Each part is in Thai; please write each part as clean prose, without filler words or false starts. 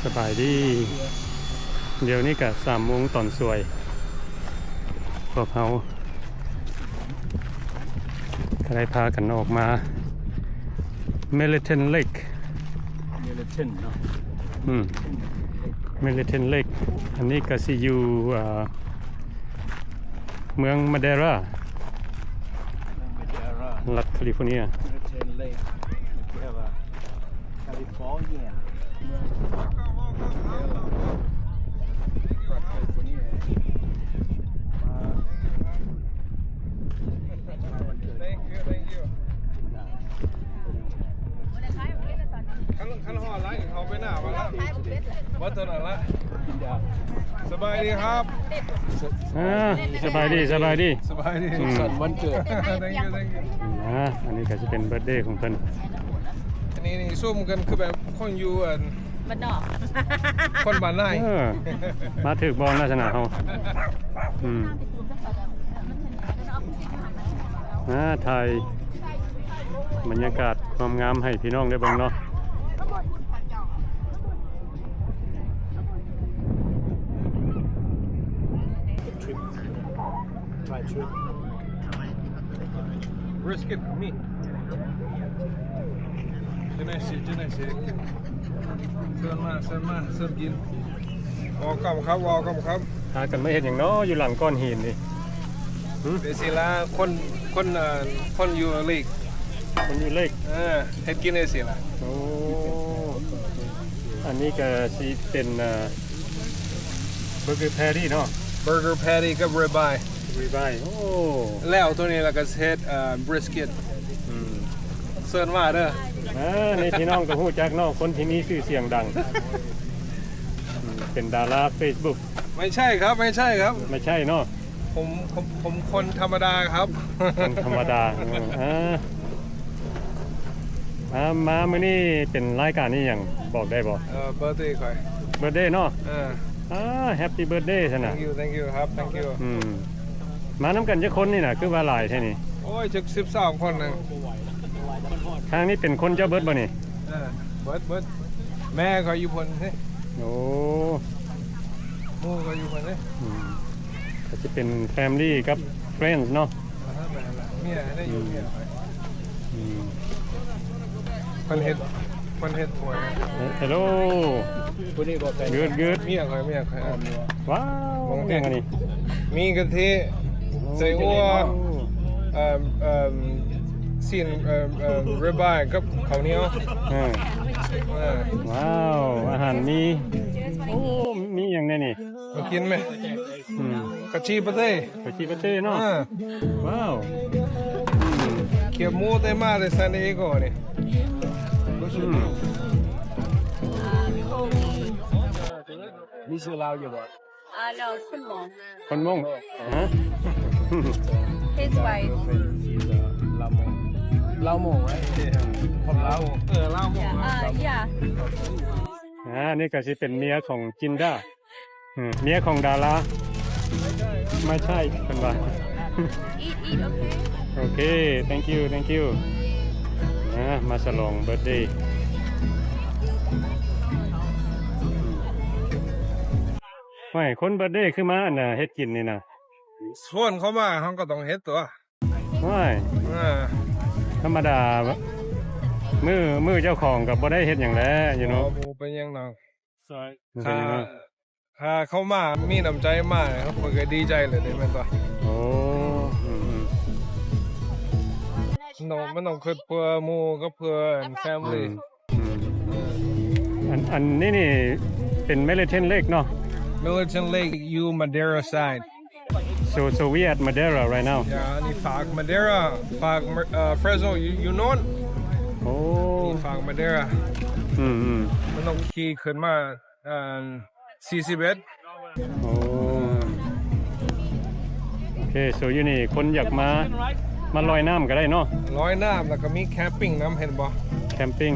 สบายดีเดี๋ยวนี้ก็3 โมงตอนสวยพวกเขาได้พากันออกมาเมลิเทนเลกเมลิเทนเนาะเมลิเทนเลกอันนี้ก็สิอยู่เมืองมาเดรารัฐแคลิฟอร์เนียขั้นห่อไรเขาไปหน้ามาแล้ววัดถนนละสบายดีครับสบายดีสบายดีสันวันเกิด thank you อันนี้ก็จะเป็นเบิร์ธเดย์ของเพิ่นอันนี้นี่ซุ่มกันคือแบบคนอยู่บ้านนอกคนบ้านไหนมาถึกบอลลักษณะเขาถ่ายบรรยากาศความงามให้พี่น้องได้เบิ่งเนาะbrisket meat เจเนซิเสิเสิร์ฟกินวอลกัมครับหากันไม่เห็นอย่างน้ออยู่หลังก้อนหินนี่เดซิล่าคนอยู่เล็กเฮ็ดกินเดซิล่าโอ้อันนี้ก็สิเป็นเบอร์เกอร์แพรี่เนาะเบอร์เกอร์แพรี่กับริบายโอ้แล้วตัวนี้เราก็เฮ็ดบริสกิตเซิร์นว่าเด้อนี่พี่น้องก็ฮู้จักเนาะคนที่มีชื่อเสียงดังเป็นดารา Facebook ไม่ใช่ครับไม่ใช่เนาะผมคนธรรมดาครับคนธรรมดามามื้อนี้เป็นรายการนี้หยังบอกได้บ่เบิร์ธเดย์ค่อยเบิร์ธเดย์เนาะแฮปปี้เบิร์ธเดย์ซั่นน่ะ thank you ครับ thank you มานำกันจักคนนี่น่ะคือว่าหลายแท้นี่โอ้ยจัก13คนนึงทางนี้เป็นคนเจ้าเบิร์ดบ่นี่เบิร์ดแม่ก็อยู่พุ่นซิโอ้หมู่ก็อยู่พุ่นซิก็จะเป็นแฟมิลี่กับเฟรนด์เนาะเมียได้อยู่เมียคนเฮ็ดป่วยฮัลโหลผู้นี้บ่แต่good เมียค่อยว้าวมองเห็นอันนี้มีกะทิใส่อัวซีนริบายกับข้าวเหนียวว้าวอาหารมีอย่างนี้นี่มากินไหมกะชีปะเต้เนาะว้าวเขียวหมูเต็มมากเลยซานดิเอโกนี่มีชื่อลาวอยู่บ่no คนมงhis wife ลาวมงไว้คนลาวลาวมงนี่ก็สิเป็นเมียของจินดาเมียของดาราไม่ใช่เป็นว่าeatโอเค thank you มาฉลองเบิร์ธเดย์ไม่คนเบิร์ธเดย์คือมาอันน่ะเฮ็ดกินนี่นะส่วนเขามาเขาก็ต้องเฮ็ดตัวไม่ธรรมดามือเจ้าของกับบ่ได้เฮ็ดอย่างแล้วอยู่เนาะเป็นยังเนาะเขามามีน้ำใจมากเขาก็ดีใจเลยนี่แม่นตัวโอ้มันต้องเพื่อหมู่ก็เพื่อแฟมิลี่อันนี้นี่เป็นเมลิเทนเลกเนาะMilitant Lake, you Madeira side. So we at Madeira right now. Yeah, ni Fag Madeira, Fag Fresno, you know it? Oh. Ni Fag Madeira. มันต้องขี่ขึ้นมา41โอ้โอเค so อยู่นี่คนอยากมาลอยน้ำก็ได้เนาะลอยน้ำแล้วก็มีแคมปิ้งน้ำเห็นบ่แคมปิ้ง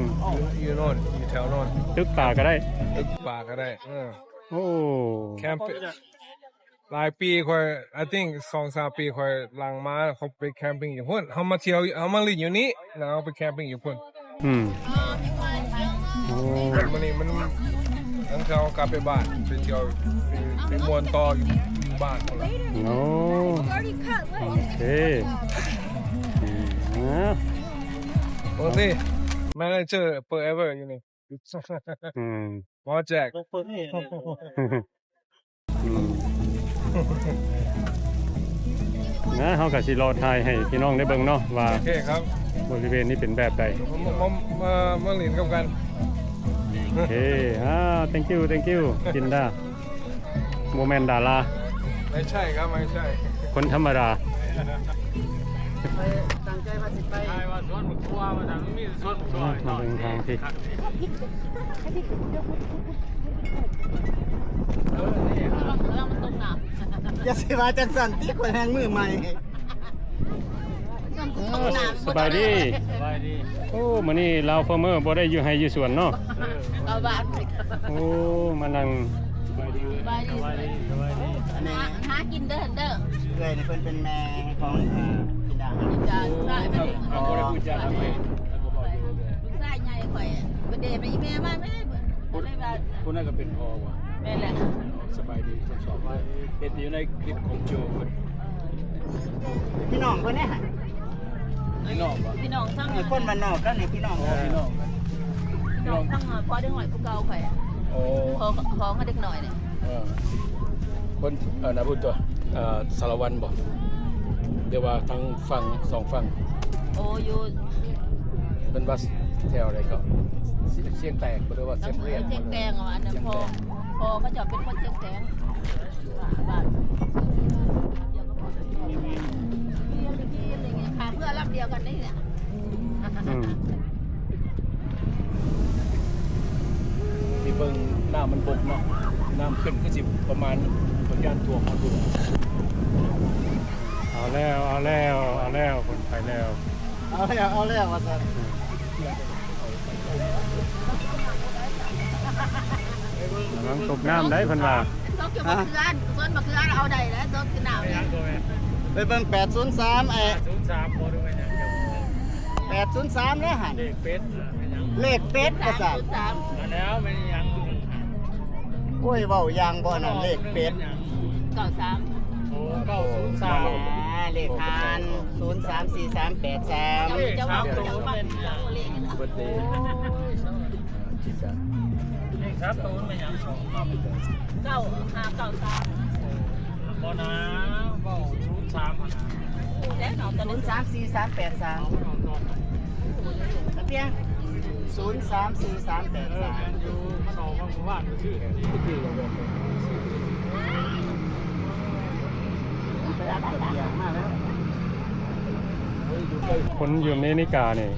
อยู่โน่นอยู่แถวโน่นตึกป่าก็ได้โอ้แคมป์หลายปีค่อย I think 2-3 ปีค่อยหลังมาเขาไปแคมปิ้งอยู่พุ่นเขามาเที่ยวเขามาเล่นอยู่นี่แล้วเขาไปแคมปิ้งอยู่พุ่น โอ้ มันนี่มันทั้งเขากลับไปบ้านไปเที่ยวไปมวนต่ออยู่บ้านเขาละ โอ้โอเคอ่า โอ้สิแมเนเจอร์ forever อยู่นี่ อืม หมอแจ็ค อืมนะเฮาก็สิรอถ่ายให้พี่น้องได้เบิ่งเนาะว่า โอเคครับ บริเวณนี้เป็นแบบใด มาหลินกับกัน โอเคthank youจินดาโมเมนต์ดารา ไม่ใช่ครับไม่ใช่ คนธรรมดา ตั้งใจว่าสิไป ใช่ว่าสวนหมุกทัวมาทางนี้สวนหมุกทัว มาเดินทางที่ เรามันตรงหนา อย่าสิว่าจังสันที่คนแหงมือใหม่ สบายดีโอ้มื้อนี้ลาวฟาร์มเมอร์บ่ได้อยู่ไห้อยู่สวนเนาะ เอาบ้านไป โอ้มานั่ง บายดี อันนี้ หากินเด้อเด้อ เอ้ยนี่เพิ่นเป็นแม่ของกินดา จะได้ไป เอาคนละพูดจาทำไม ลูกชายใหญ่ข่อยประเดี๋ยวไปแม่มาไม่ได้เบิ่ได้ว่า คุณน่าจะเป็นพอว่ะ แม่แหละ สบายดีทดสอบว่าเห็นอยู่ในคลิปของโจคน พี่น้องเพิ่นเนี่ยฮะ นี่นอกป่ะ พี่น้องทั้ง มีคนมานนอกแล้วนี่พี่น้อง พี่น้อง พี่น้องทั้งพอได้หน่อยผู้เก่าข่อย โอ้ พอก็เด็กหน่อยเนี่ย คนนะพูดตัวสารวันบอกเดี๋ยวว่าทั้งฝั่งสองฝั่ง โอ้อยู่ เป็นบัสแถวอะไรก็เสียงแตกหรือว่าเสียงเรียก เชียงแตงอันนั้นพอเขาจะเป็นคนเชียงแตงบ้านเดียวก็พอเรียนค่ะเพื่อรับเดียวกันนี่เนี่ย อืม มีเบิ่งน้ำมันบกเนาะน้ำขึ้นก็สิประมาณบนย่านตัวของดู เอาแล้วคนไปแล้ว เอาแล้วว่าซั่น น้ำตกน้ำได้เพิ่นว่า ต้องเกี่ยวกับเพื่อนส่วนมาเพื่อนเอาใดแล้วต้องกินหนาวเนี่ย ไปเบิ่ง803ไอ้ 03บ่ดูไปยัง 803แล้วหั่น เด็กเป็ด เลขเป็ดว่าซั่น มาแล้วไม่ยัง โอ้ยเว้าอย่างบ่นั่นเลขเป็ด เก่าสาม โอ้903 เลขหาร034383 เจ้าของเจ้าบ้านเจ้าเลี้ยง เบิร์ดเดย์จิตาเลข3ตัวไม่ยัง2 เก้าห้าเก้าสาม บ่นะบ่03อ่ะ แล้วหนอตอนนั้น 034383ตะเปียง034383 อยู่มันออกมาบ้านชื่อชื่อ มาแล้ว คนอยู่อเมริกาเนี่ย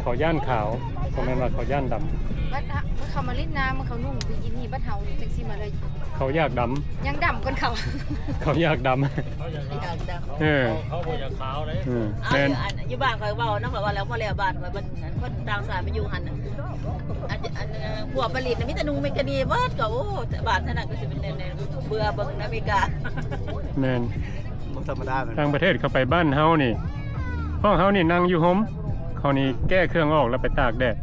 เขาย่านขาวก็แม่นว่าเขาย่านดำ บัดเขามาลิ้นน้ำมันเขานุ่งบิกินี่บัดเฮานี่จังซี่มาเลย เขาอยากด ยังดำกันเขา ำเขาอยากดำเออ เขาบ่อยากขาวเลย เอา แม่น อยู่บ้านคอยเบานะคอยว่าแล้วพอแล้วบ้านคอยมันคนต่างสายไปอยู่หันอันพวกผลิตมิตรนุงเมกานีเบิดก็โอ้บ้านท่านั้นก็สิเป็นเบื่อเบิ่งอเมริกา แม่น บ่ธรรมดาเหมือน ต่างประเทศเขาไปบ้านเฮานี่ห้องเฮานี่นั่งอยู่โฮมเขานี่แก้เครื่องออกแล้วไปตากแดด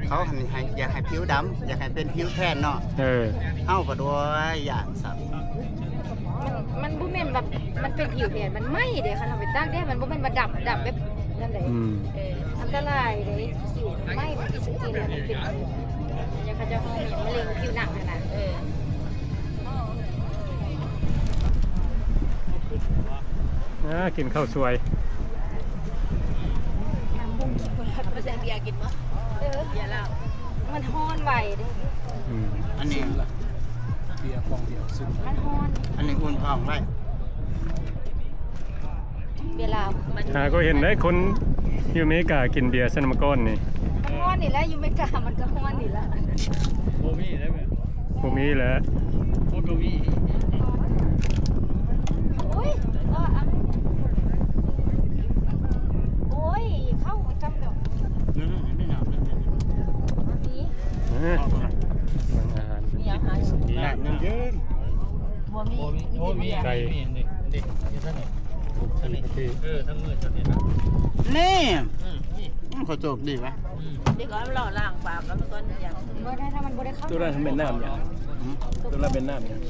เขาให้อยากให้ผิวดำอยากให้เป็นผิวแทนเนาะ เออ เฮาก็ด้วยอย่างสับ มันบ่แม่นแบบมันเป็นผิวเนี่ยมันไหม้เด้ค่ะทำไปตากแดดมันบ่แม่นว่าดำแบบนั่นแหละ อืม อันตรายเลยผิวไหม้มันกินกินแล้วมันเป็นยังเขาจะห้องมีมะเร็งผิวหนังขนาด กินข้าวสวย น้ำบุ้งคิดว่า มาแซงเบียร์กินมั้ยเบียร์แล้ว มันฮ้อนไหวเด้ อืม อันนี้ เบียร์ฟองเดียวซึ่ง มันฮ้อน อันนี้อุ่นพองไว้ เบียร์ลาว ก็เห็นได้คนอยู่อเมริกากินเบียร์สนามก้อนนี่ มันฮ้อนนี่แหละอยู่ไม่กล้ามันก็ฮ้อนนี่ละ โบมี่ได้ไหม พวกนี้แหละ โบมี่ โอ้ยโอ้ยเข้าจำดอก นั่นไม่หนาวนั่น นี้ บางอาหาร มีอาหาร นั่นเย็น บ่มี โบมี่ไก่เด็กอยู่ท่านไหน ที่ ทั้งมือท่านนี้นะ นี่ เขาโจกดีไหม เด็กก็หล่อล่างปากแล้วมันก็อย่าง บ่ได้ถ้ามันบ่ได้เข้า ตัวนั้นเป็นน้ำอย่างตัวนั้นเป็นน้ำอย่าง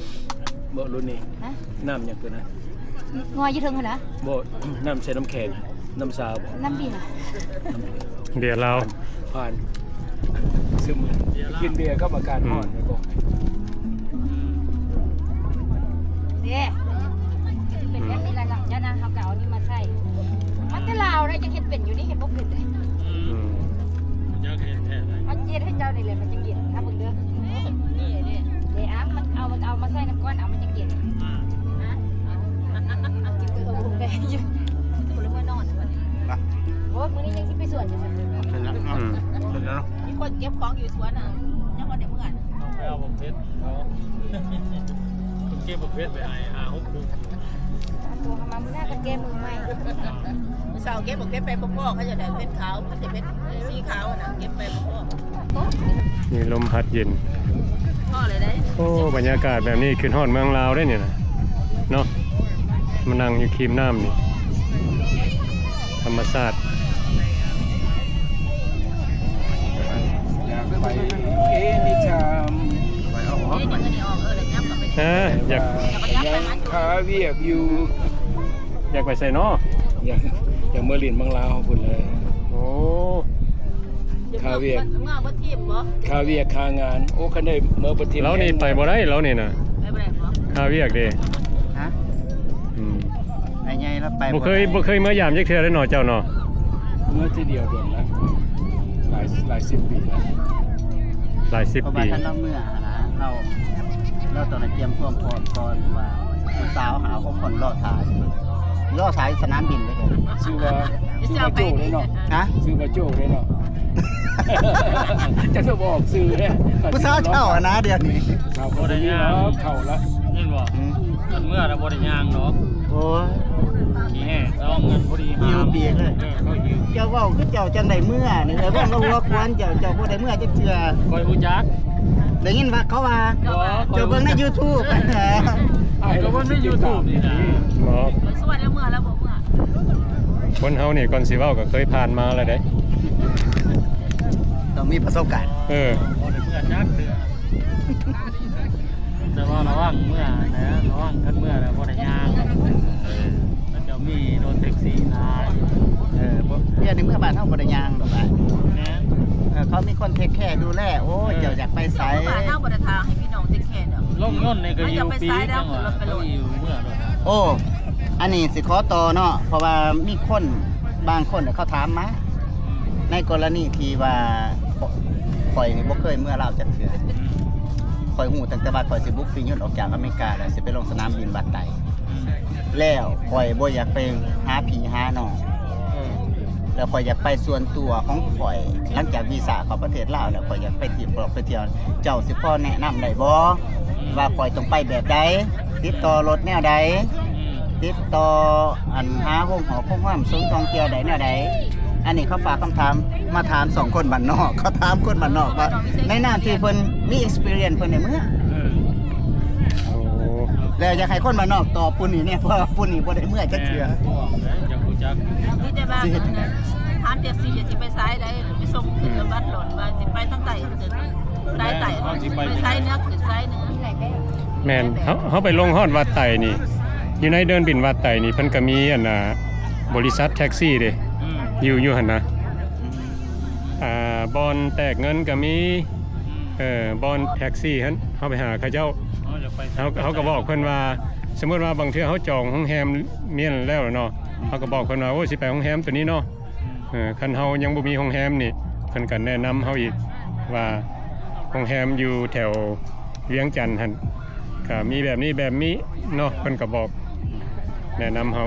บ่รุ่นนี้ ฮะ น้ำอย่างตัวนั้น งอยอยู่เทิงหั่นนะ บ่น้ำใส่น้ำแข็งน้ำซาวบ่ น้ำบีน่ะ เดี๋ยวเรา ผ่านซึมกินเบียร์ก็อาการอ่อนไปบอก เด้เป็นแบบนี้ละหลังจากนั้นเฮาก็เอานี่มาใส่มันจะลาวได้จะเฮ็ดเป็นอยู่นี่เฮ็ดบ่เป็นเลย อืม เอาเย็นให้เจ้านี่เลยมันจังเย็นถ้าเบิ่งเด้อ นี่นี่ เดี๋ยวมันเอามาใส่น้ำก้อนเอามันจังเย็นกินก็ต้องลงได้อยู่ จะคนเมื่อนอนวันนี้ โอ้ยมื้อนี้ยังสิไปสวนอยู่ซั่น เสร็จแล้ว อืม เสร็จแล้ว มีคนเก็บของอยู่สวนอ่ะยังวันเดียวเมื่อน ไปเอาผมเพชรเขาเก็บผมเพชรไปหา6 คุก ตัวเขามามื้อหน้าก็แก้มือใหม่ เสาเก็บบอกเก็บไปพ่อเขาจะได้เป็นขาวมันจะเป็นสีขาวนะเก็บไปพ่อ โต๊ะ มีลมพัดเย็น พ่อเลยได้ โอ้บรรยากาศแบบนี้ขึ้นฮอดเมืองลาวได้เนี่ยนะเนาะมานั่งอยู่คีมน้ำนี่ธรรมชาติ อยากไปเอนิชาม นี่เดี๋ยวนี้ออกเลยยับกับไป อยาก ยังคาเวียกอยู่ อยากไปใส่เนาะ อยากเมื่อเรียนบางลาวพุ่นเลย โอ้ เมื่อวันที่บ่ คาเวียกคางานโอ้คันได้เมื่อประเทศ เรานี่ไปบ่ได้เรานี่นะ ไปแบกบ่ ข้าเวียกเด้ ฮะ อืม ไอ้ไงแล้วไป บ่เคยเมื่อยามจักเทื่อได้เนาะเจ้าเนาะ เมื่อทีเดียวเดือนละหลายสิบปีแล้ว หลายสิบ เพราะ ปี ว่าท่านเราเมื่อนะเราตอนนั้นเตรียมความพร้อมก่อนว่าผู้สาวหาของคนรอถ่ายรอถ่ายสนามบินไปเลย ชื่อว่าโจ้ได้เนาะ ฮะ ชื่อว่าโจ้ได้เนาะ จะบอกซื้อเนี่ย ผู้สาวเช่าอะนะเดี๋ยวนี้ สาวคนนี้เนาะเข่าละ นี่บ่ อืม กันเมื่อเราบ่ได้ย่างเนาะ โอ้ย ขี้แห่ต้องเงินพอดี หิวเปียกเลย เขาหิว เจ้าเว้าคือเจ้าจังไดเมื่อนี่เออว่าเราหัวควรเจ้าบ่ได้เมื่อจักเทื่อ คอยฮู้จัก ได้ยินว่าเขาว่าเจ้าเบิ่งใน YouTube ก็ว่าใน YouTube นี่นะ บ่ สวัสดีเมื่อแล้วบ่เมื่อ คนเฮานี่ก่อนสิเว้าก็เคยผ่านมาแล้วเด้ ต้องมีประสบการณ์ เออ บ่ได้เมื่อจักเดือแต่ว่าระวังเมื่อนะระวังกันเมื่อแล้วบ่ได้ย่างแล้วจะมีรถแท็กซี่ลาย บ่เดี๋ยวนี้เมื่อบ้านเฮาบ่ได้ย่างดอกอ่ะ นะ เขามีคนเทคแคร์ดูแลโอ้ยเจ้าอยากไปไส บ้านเฮาบ่ได้ทางให้พี่น้องเทคแคร์เด้อ ลงย่นนี่ก็อยู่ปีจังหวะก็อยู่เมื่อรถ โอ้อันนี้สิขอต่อเนาะเพราะว่ามีคนบางคนเขาถามมาในกรณีที่ว่าข่อยนี่บ่เคยเมื่อลาวจักเทื่อข่อยฮู้ตั้งแต่ว่าข่อยสิบุกฟิยนต์ออกจากอเมริกาแล้วสิไปลงสนามบินบัดไตแล้วข่อยบ่อยากไปหาผีหาน้องแล้วข่อยอยากไปส่วนตัวของข่อยหลังจากวีซ่าเข้าประเทศลาวแล้วข่อยอยากไปที่ไปเที่ยวเจ้าสิพอแนะนำได้บ่ว่าข่อยต้องไปแบบใดติดต่อรถแนวใดติดต่ออันหาห้องหอความสูงท่องเที่ยวใดแนวใดอันนี้เขาฝากคำถามมาถาม2คนบ้านนอกเขาถามคนบ้านนอกว่าในหน้าที่เพิ่นมี experience เพิ่นในเมื่อ โอ้ แล้วอยากให้คนบ้านนอกตอบปุ่นนี่เนี่ยเพราะว่าปุ่นนี่บ่ได้เมื่อจักเทื่อ จะฮู้จัก ที่จะบ้านถามแท็กซี่สิไปซ้ายได้ไปส่งขึ้นบัสหล่นว่าสิไปทางใต้ขึ้นซ้ายใต้ไปซ้ายเนื้อขึ้นซ้ายเนื้อ ไหนไป แม่นเขาไปลงฮอดวัดไต่นี่ อยู่ในเดินบินวัดไต่นี่เพิ่นก็มีอันน่ะบริษัทแท็กซี่เด้อยู่หั่นนะบอนแตกเงินก็มีบอนแท็กซี่หั่นเฮาไปหาเขาเจ้าเขาก็บอกเพิ่นว่าสมมุติว่าบางเทื่อเขาจองโรงแรมเมียนแล้วเนาะเขาก็บอกเพิ่นว่าโอ้สิไปโรงแรมตัวนี้เนาะคันเฮายังบ่มีโรงแรมนี่เพิ่นก็แนะนำเฮาอีกว่าโรงแรมอยู่แถวเวียงจันทน์หั่นก็มีแบบนี้เนาะเพิ่นก็บอกแนะนำเฮา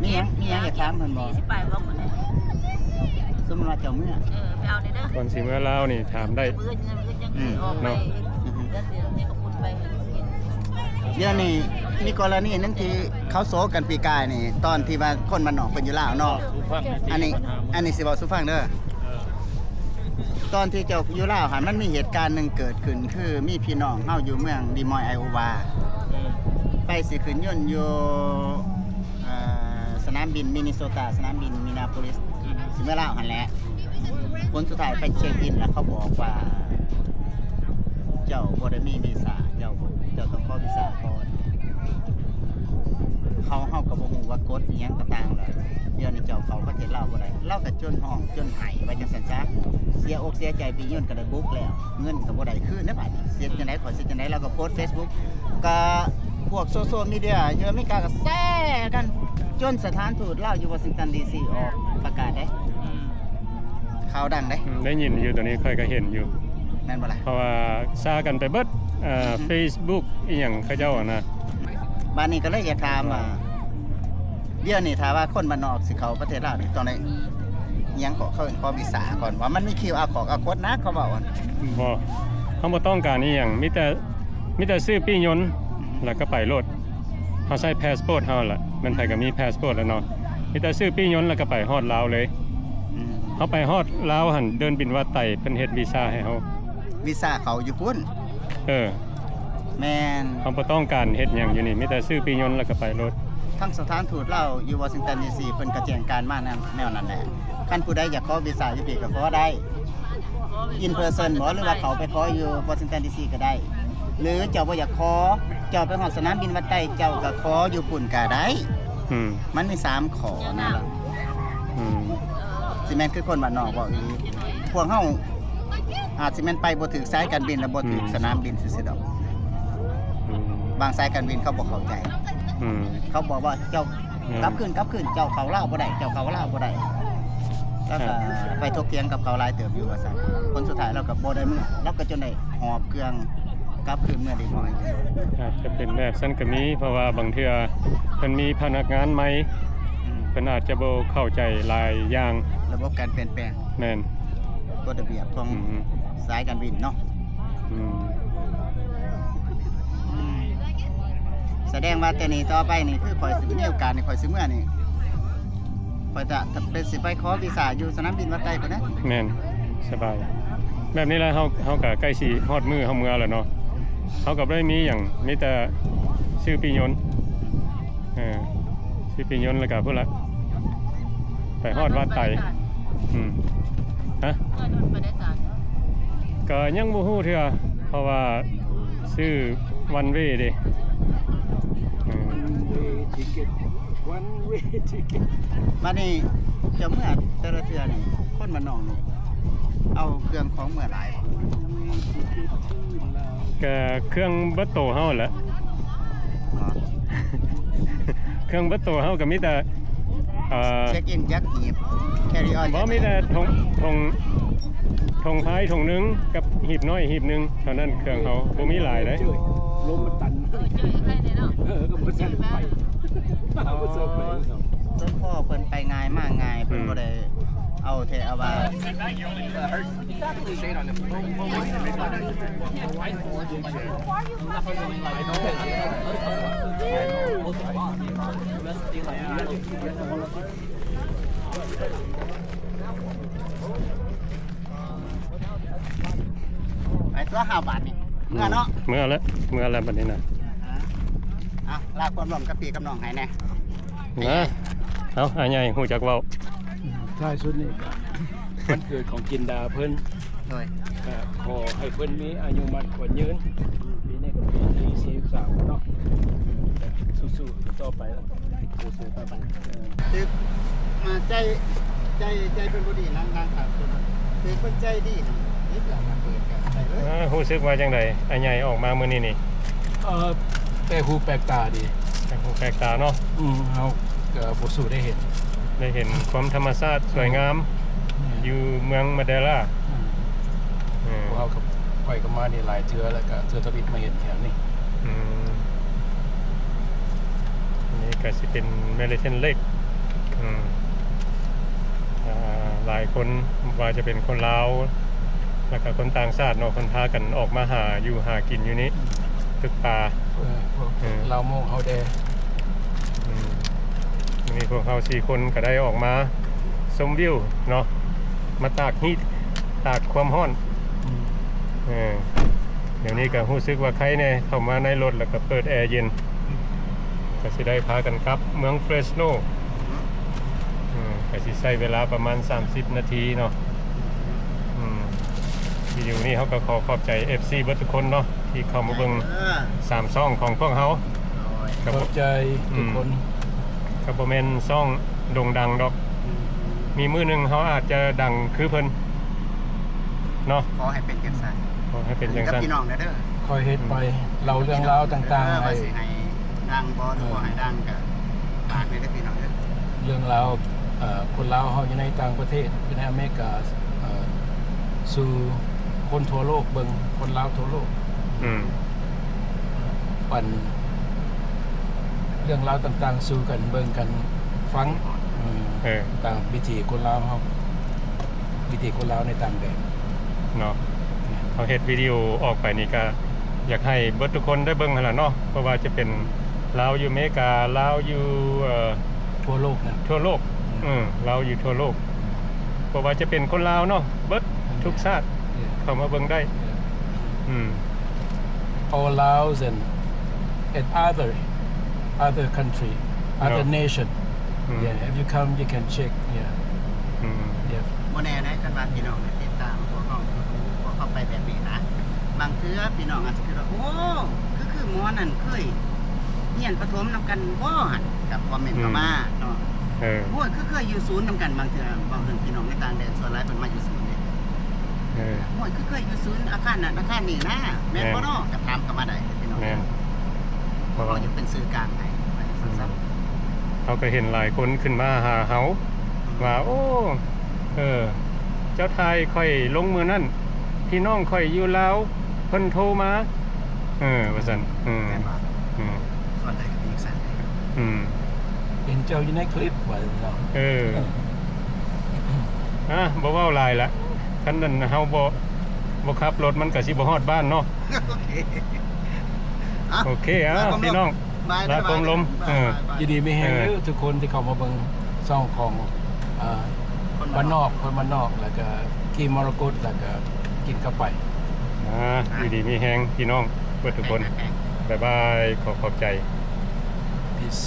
มีหยังอยากถามเพิ่นบ่ สิไปบ่คนนี้ สมมุติว่าเจ้าเมื่อ ไปเอาได้เด้อ ก่อนสิเมื่อลาวนี่ถามได้ มื้อยังออกไปแล้วเดี๋ยวนี้ก็พูดไป เดี๋ยวนี้มีกรณีหนึงที่เขาโซกันปีกายนี่ตอนที่ว่าคนบ้านนอกเพิ่นอยู่ลาวเนาะอันนี้สิเว้าสู่ฟังเด้อตอนที่เจ้าอยู่ลาวหันมันมีเหตุการณ์หนึงเกิดขึ้นคือมีพี่น้องเฮาอยู่เมืองดีมอยไอโอวาไปสิขึ้นยนต์อยู่สนามบินมินนิโซตาสนามบินมินาโพลิส สิเมื่อเล่าหันแหละผลสุดท้ายไปเช็คอินแล้วเขาบอกว่า เจ้าบ่ได้มีวีซ่าเจ้าต้องขอวีซ่าก่อนเขาก็บ่ฮู้ว่ากฎอิหยังต่างๆเลยเดี๋ยวนี้เจ้าเขาประเทศลาวบ่ได้เราก็จนห้องจนไห้ว่าจังซั่นซะเสียอกเสียใจปียืนก็ได้บุกแล้วเงินก็บ่ได้คืนนะบัดนี้เสียจังได๋ขอเสียจังได๋เราก็โพสต์ Facebook ก็พวกโซเชียลมีเดียเยอะมีการก็แซ่กันจนสถานทูตลาวอยู่วอชิงตันดีซีออกประกาศได้ข่าวดังได้ ได้ยินอยู่ตอนนี้ค่อยก็เห็นอยู่ แม่นบ่ล่ะ เพราะว่าซากันไปเบิดFacebook อีหยังเขาเจ้าอะนะ บ้านนี้ก็เลยอยากถามว่าเดี๋ยวนี้ถ้าว่าคนบ้านนอกสิเขาประเทศลาวนี่ต้องได้อิหยังเขาขอวีซ่าก่อนว่ามันมี QR ของกดนะเขาบอกว่า บ่เฮาบ่ต้องการอีหยังมีแต่ซื้อปี้ยนต์แล้วก็ไปโลดเฮาใช้พาสปอร์ตเฮาล่ะมันไผก็มีพาสปอร์ตแล้วเนาะมีแต่ซื้อปี้ยนต์แล้วก็ไปฮอดลาวเลย อืม เฮาไปฮอดลาวหั่นเดินบินว่าไต่เพิ่นเฮ็ดวีซ่าให้เฮา วีซ่าเขาอยู่พุ่น เออ แม่น เฮาบ่ต้องการเฮ็ดหยังอยู่นี่มีแต่ซื้อปี้ยนต์แล้วก็ไปโลด ทั้งสถานทูตเราอยู่วอชิงตันดีซีเพิ่นก็แจ้งการมาแนวนั้นแหละคันผู้ใดอยากขอวีซ่าอยู่ปีก็ขอได้ in person บ่หรือว่าเขาไปขออยู่วอชิงตันดีซีก็ได้ หรือเจ้าบ่อยากขอเจ้าไปฮอดสนามบินวัดไต่เจ้าก็ขออยู่ปุ่นก็ได้ อืม มันมี3ข้อนั่นล่ะ อืม สิแม่นคือคนบ้านนอกบอกอีหลีพวกเฮาอาจสิแม่นไปบ่ถึกสายการบินและบ่ถึกสนามบินซื่อๆดอก อืม บางสายการบินเขาบ่เข้าใจ อืม เขาบอกว่าเจ้า อืม กลับคืนเจ้าเขาเล่าวบ่ได้เจ้าเขาเล่าวบ่ได้แล้วก็ไปถกเถียงกับเขาหลายเติบอยู่ว่าซั่นคนสุดท้ายเราก็บ่ได้มื้อเราก็จนได้หอบเครื่องกลับคืนเมื่อเด็กน้อย อาจจะเป็นแบบสั้นก็มีเพราะว่าบางเทื่อเพิ่นมีพนักงานใหม่ อืม เพิ่นอาจจะบ่เข้าใจหลายอย่าง ระบบการเปลี่ยนแปลง แม่น กฎระเบียบของ อืม สายการบินเนาะ อืม แสดงว่าแต่นี้ต่อไปนี่คือข่อยสิมีโอกาสนี่ข่อยสิเมื่อนี่ข่อยจะเป็นสิไปขอวีซ่าอยู่สนามบินวัดไต่พุ่นนะ แม่นสบาย แบบนี้แล้วเฮาก็ใกล้สิฮอดมื้อเฮาเมื่อแล้วเนาะเฮาก็บ่ได้มีหยังมีแต่ซื้อปียนต์ซื้อปียนต์แล้วก็พุ่นละไปฮอดวัดไต่อืมฮะ เงินมันไปได้การ ก็ยังบ่ฮู้เทื่อเพราะว่าซื้อวันเวเด้อืม one way ticket บัดนี้เจะเมื่อแต่ละเทื่อนี่คนบ้านนอกนี่เอาเครื่องของเมื่อหลายบ่ ก็เครื่องเบิดโตเฮาแหละ อ๋อ เครื่องเบิดโตเฮาก็มีแต่เช็คอินยักษ์หีบ carry on บ่มีแต่ทงท้ายทงหนึงกับหีบน้อยหีบหนึงเท่านั้นเครื่องเขาบ่มีหลายเด้ ช่วยลมมันตัน เจอใครเนี่ยเนาะ ก็บ่ใช่ไปบ่ใช่ไป เจ้าพ่อเพิ่นไปง่ายมากง่ายเพิ่นบ่ได้เอาเทเอาว่า ไอ้ตัว5 บาทนี่เมื่อเนาะ เมื่อแล้วบัดนี้นะ อ่ะลากความร่วมกับพี่กับน้องให้แน่ นะเอาอ้ายใหญ่ฮู้จักเว้า ท้ายสุดนี่ก็วันเกิดของจินดาเพิ่น โดย ก็ขอให้เพิ่นมีอายุมั่นขวัญยืนปีนี้ก็ปีที่43เนาะสู้ๆต่อไปแล้วสู้ๆต่อไป คือใจเป็นบ่ดีนั่งครับคือคนใจดีนี่เรื่องมาเปิดกันได้เลย ฮู้สึกว่าจังไดอ้ายใหญ่ออกมามื้อนี้นี่ แปลกหูแปลกตาดี แปลกหูแปลกตาเนาะ เฮาก็บ่สู้ได้เห็น ได้เห็นความธรรมชาติสวยงามอยู่เมืองมาเดลา พวกเขาก็ปล่อยกันมานี่หลายเทื่อแล้วก็เทื่อทวิตมาเห็นแถวนี้ อืมอันนี้ก็สิเป็นเมลิเทนเล็กอืมหลายคนว่าจะเป็นคนลาวแล้วก็คนต่างชาติเนาะคนพากันออกมาหาอยู่หากินอยู่นี้ตึกป่า พวกเราโมงเฮาแด อืมมีพวกเรา4 คนก็ได้ออกมาชมวิวเนาะมาตากฮีทตากความร้อนเดี๋ยวนี้ก็รู้สึกว่าใครเนี่ยเข้ามาในรถแล้วก็เปิดแอร์เย็นก็สิได้พากันกลับเมืองเฟรสโน ก็สิใช้เวลาประมาณ30นาทีเนาะวิดีโอนี้เขาก็ขอขอบใจ FC เบิดทุกคนเนาะที่เข้ามาเบิ่ง3ช่องของพวกเขา ขอบใจทุกคน ก็บ่แม่นช่องโด่งดังดอก มีมื้อหนึงเขาอาจจะดังคือเพิ่นเนาะ ขอให้เป็นจังซั่น ขอให้เป็นจังซั่น กับพี่น้องเด้อ คอยเฮ็ดไปเราเรื่องราวต่างๆ ว่า ให้ สิให้ดังบ่หรือบ่ให้ดังก็ฝากไว้เด้อพี่น้องเด้อ เรื่องราวคนลาวเฮาอยู่ในต่างประเทศอยู่ในอเมริกาสู่คนทั่วโลกเบิ่งคนลาวทั่วโลก อืม ปั่นเรื่องราวต่างๆสู่กันเบิ่งกันฟัง ตามวิถีคนลาวเฮาวิถีคนลาวในต่างแดน เนาะเขาเฮ็ดวิดีโอออกไปนี่ก็อยากให้เบิดทุกคนได้เบิ่งหั่นล่ะเนาะเพราะว่าจะเป็นลาวอยู่อเมริกาลาวอยู่ทั่วโลกนะ ทั่วโลกลาวอยู่ทั่วโลกเพราะว่าจะเป็นคนลาวเนาะเบิดทุกชาติเข้ามาเบิ่งได้all Laos and other country other nation yeah if you come you can check yeah บ่แน่นะคันว่าพี่น้องติดตามพวกเขาไปแบบนี้นะบางเทื่อพี่น้องอาจจะคิดว่าโอ้คือหมอนั่นเคยเรียนประถมนำกันบ่หั่นกับคอมเมนต์เข้ามาเนาะโอ้ยคือเคยอยู่ศูนย์นำกันบางเทื่อบางเรื่องพี่น้องในต่างแดนส่วนหลายเพิ่นมาอยู่ศูนย์เนี่ยโอ้ยคือเคยอยู่ศูนย์อาคารนั้นอาคารนี้นะแม่นบ่เนาะก็ถามเข้ามาได้พี่น้อง แม่น เพราะว่าจะเป็นสื่อกลางให้สั้น เขาก็เห็นหลายคนขึ้นมาหาเฮาว่าโอ้เจ้าทายค่อยลงมือนั่นพี่น้องค่อยอยู่ลาวเพิ่นโทรมาว่าซั่นส่วนใดก็มีอีกสั่น เห็นเจ้าอยู่ในคลิปว่าเนาะบ่เว้าหลายละคันนั้นเฮาบ่ขับรถมันก็สิบ่ฮอดบ้านเนาะโอเคพี่น้องลาคมลมยินดีมีแฮงเด้อทุกคนที่เข้ามาเบิ่งช่องของบ้านนอกคนบ้านนอกแล้วก็ขี่มรกตแล้วก็กินเข้าไปยินดีมีแฮงพี่น้องเบิดทุกคนบ๊ายบายขอบใจ Peace